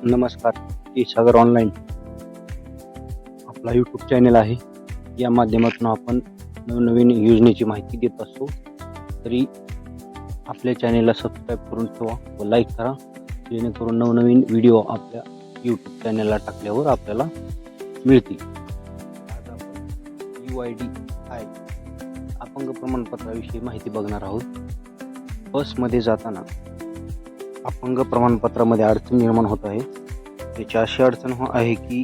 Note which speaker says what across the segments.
Speaker 1: नमस्कार. सागर ऑनलाईन आपला YouTube channel आहे. या माध्यमातून आपण नवनवीन योजनेची माहिती देत असतो. तरी आपल्या चॅनलला सबस्क्राईब करून ठेवा व लाईक करा, जेणेकरून नवनवीन व्हिडिओ आपल्या यूट्यूब चॅनलला टाकल्यावर आपल्याला मिळतील. आज आपण UIDI अपंग प्रमाणपत्राविषयी माहिती बघणार आहोत. बसमध्ये जाताना अपंग प्रमाणपत्रामध्ये अडचण निर्माण होत आहे. त्याची अशी अडचण आहे की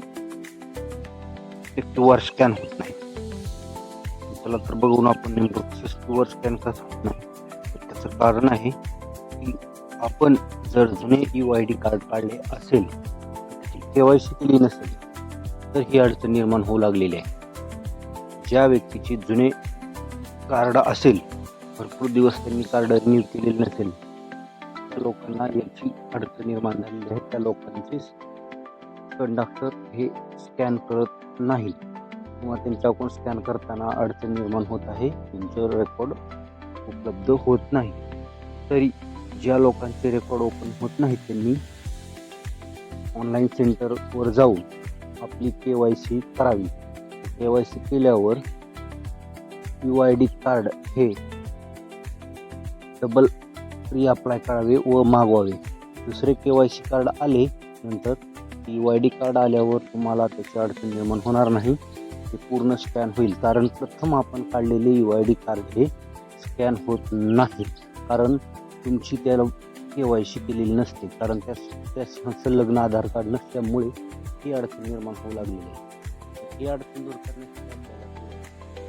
Speaker 1: QR स्कॅन होत नाही. त्याला तर बघून आपण नेमकं QR स्कॅन कसं होत नाही, त्याचं कारण आहे की आपण जर जुने UID कार्ड काढले असेल, KYC केली नसेल, तर ही अडचण निर्माण होऊ लागलेली आहे. ज्या व्यक्तीची जुने कार्ड असेल, भरपूर दिवस त्यांनी कार्ड रिन्यू केलेले नसेल, त्या लोकांना याची अडचण निर्माण झालेली आहे. त्या लोकांचे कंडक्टर हे स्कॅन करत नाही किंवा त्यांच्या अकाउंट स्कॅन करताना अडचण निर्माण होत आहे. त्यांचं रेकॉर्ड उपलब्ध होत नाही. तरी ज्या लोकांचे रेकॉर्ड ओपन होत नाही, त्यांनी ऑनलाईन सेंटरवर जाऊन आपली KYC करावी. KYC केल्यावर UID कार्ड हे डबल अप्लाय करावे व मागवावे. दुसरे KYC कार्ड आले नंतर UID कार्ड आल्यावर तुम्हाला त्याची अडचण निर्माण होणार नाही. ते पूर्ण स्कॅन होईल. कारण प्रथम आपण काढलेले UID कार्ड हे स्कॅन होत नाही, कारण तुमची त्याला KYC केलेली नसते. कारण त्या संलग्न आधार कार्ड नसल्यामुळे ही अडचण निर्माण होऊ लागलेली आहे. ही अडचण दूर करण्यासाठी